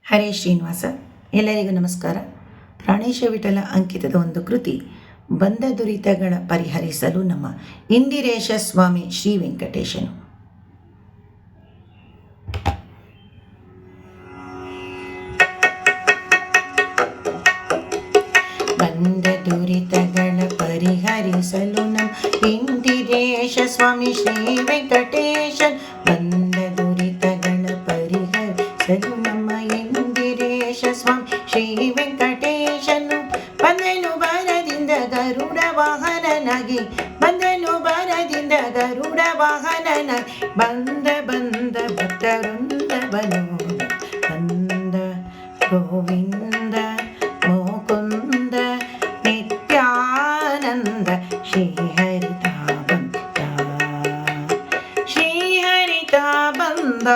ಹರೇ ಶ್ರೀನಿವಾಸ. ಎಲ್ಲರಿಗೂ ನಮಸ್ಕಾರ. ಪ್ರಾಣೇಶ ವಿಠಲ ಅಂಕಿತದ ಒಂದು ಕೃತಿ, ಬಂದ ದುರಿತಗಳ ಪರಿಹರಿಸಲು ನಮ್ಮ ಇಂದಿರೇಶ ಸ್ವಾಮಿ ಶ್ರೀ ವೆಂಕಟೇಶನು. ಬಂದ ದುರಿತಗಳ ಪರಿಹರಿಸಲು ನಮ್ಮ ಇಂದಿರೇಶ ಸ್ವಾಮಿ ಶ್ರೀ ವೆಂಕಟೇಶನ್. ಬಂದ ದುರಿತಗಳ ಪರಿಹರಿಸಲು ನಮ್ಮ ಇಂದಿರೇಶ ಸ್ವಾಮಿ ಶ್ರೀ ವೆಂಕಟೇಶನು. ಬಂದನು ಬರದಿಂದ ಗರುಡ ವಾಹನನಾಗಿ, ಬಂದನು ಬರದಿಂದ ಗರುಡ ವಾಹನನಾಗಿ, ಬಂದ ಭಕ್ತವೃಂದವನು ಬಂದ ಗೋವಿಂದ ಮುಕುಂದ ನಿತ್ಯಾನಂದ ಶ್ರೀಹರಿತ ಬಂದ, ಶ್ರೀಹರಿತ ಬಂದ.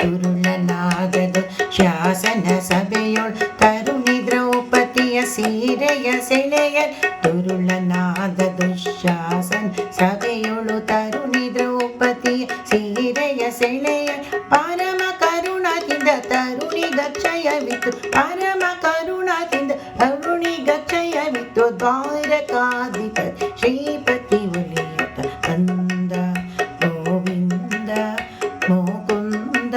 ತುರುಳನಾದದು ಶಾಸನ ಸಭೆಯೊಳ್ ತರುಣಿ ದ್ರೌಪದಿಯ ಸೀರೆಯ ಸೆಳೆಯ. ತುರುಳನಾದದು ಶಾಸನ ಸಭೆಯೊಳು ತರುಣಿ ದ್ರೌಪದಿಯ ಸೀರೆಯ ಸೆಳೆಯ. ಪರಮ ಕರುಣದಿಂದ ತರುಣಿ ಗಚ್ಚಯವಿತ್ತು, ಪರಮ ಕರುಣದಿಂದ ತರುಣಿ ಗಚ್ಚಯವಿತ್ತು. ದ್ವಾರಕಾಧಿಪ ಶ್ರೀಪತಿ ಒಲಿಯುತ್ತ ಬಂದ ಗೋವಿಂದ ಮುಕುಂದ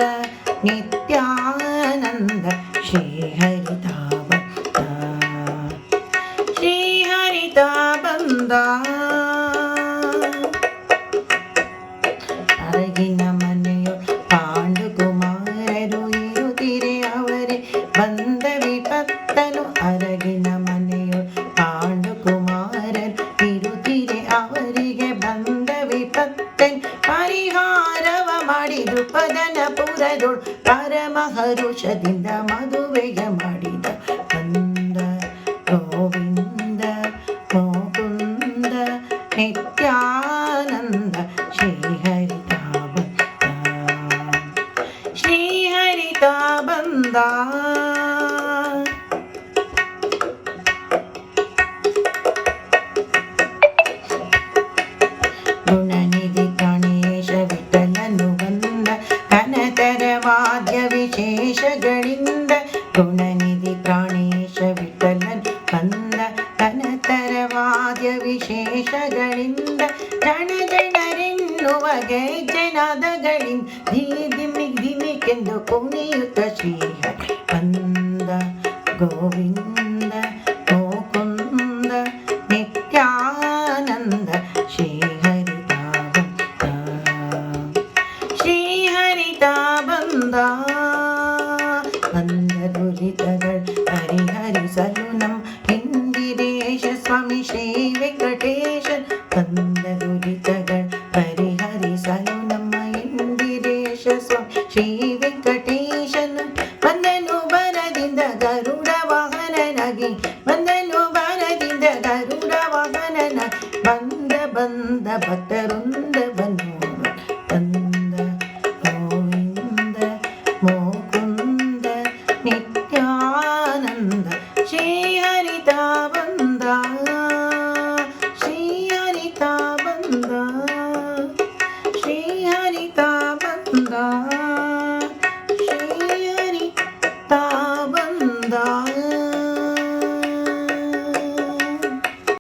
ನಿತ್ಯಾನಂದ ಶ್ರೀಹರಿತ ಬಂದ, ಶ್ರೀಹರಿತ ಬಂದ. ಅರಗಿನ ಮನೆಯು ಪಾಂಡುಕುಮಾರರು ಇರುತ್ತಿರೆ ಅವರೇ ಬಂದ ವಿಪತ್ತನು. ಅರಗಿನ ಮನೆಯು ಪಾಂಡುಕುಮಾರರು ಇರುತ್ತಿರೆ ಅವರಿಗೆ ಬಂದ ವಿಪತ್ತನ್. ಪರಿಹಾರವ ಮಾಡಿ ದೃಪದನ ಪುರದೊಳು ಪರಮ ಹರುಷದಿಂದ ಮದುವೆಯ ಮಾಡಿದ. ಬಂದ ಗೋವಿಂದ ಮುಕುಂದ ನಿತ್ಯಾನಂದ ಶ್ರೀಹರಿತ ಬಂದ, ಶ್ರೀಹರಿತ ಬಂದ. ಗುಣನಿಧಿ ಗಣೇಶ ವಿಠಲನು ಬಂದ ಘನತರ ವಾದ್ಯ ವಿಶೇಷಗಳಿಂದ. ಗುಣನಿಧಿ ಪ್ರಾಣೇಶ ವಿಠಲನ್ ಬಂದ ಘನತರ ವಾದ್ಯ ವಿಶೇಷಗಳಿಂದ. ಜನ ಜನರೆನ್ನುವ ಗೆಜ್ಜೆನಾದಗಳಿಂದ ಧಿಮಿಕ್ ಧಿಮಿಕೆಂದು ಕುಣಿಯುತ್ತ ಶ್ರೀಹರಿ ಬಂದ ಗೋವಿಂದ ಮುಕುಂದ ನಿತ್ಯಾನಂದ ಶ್ರೀಹರಿತ ಬಂದ, ಶ್ರೀಹರಿತ ಬಂದ. ಬಂದ ದುರಿತಗಳು ಪರಿಹರಿಸಲು ನಮ್ಮ ಇಂದಿರೇಶ ಸ್ವಾಮಿ ಶ್ರೀ ವೆಂಕಟೇಶನ್. ಬಂದ ದುರಿತಗಳು ಪರಿಹರಿಸಲು ನಮ್ಮ ಇಂದಿರೇಶ ಸ್ವಾಮಿ ಶ್ರೀ ವೆಂಕಟೇಶನ್. ಬಂದನು ಬರದಿಂದ ಗರುಡ ವಾಹನನಾಗಿ, ಬಂದನು ಬರದಿಂದ ಗರುಡ ವಾಹನನಾಗಿ, ಬಂದ ಭಕ್ತವೃಂದ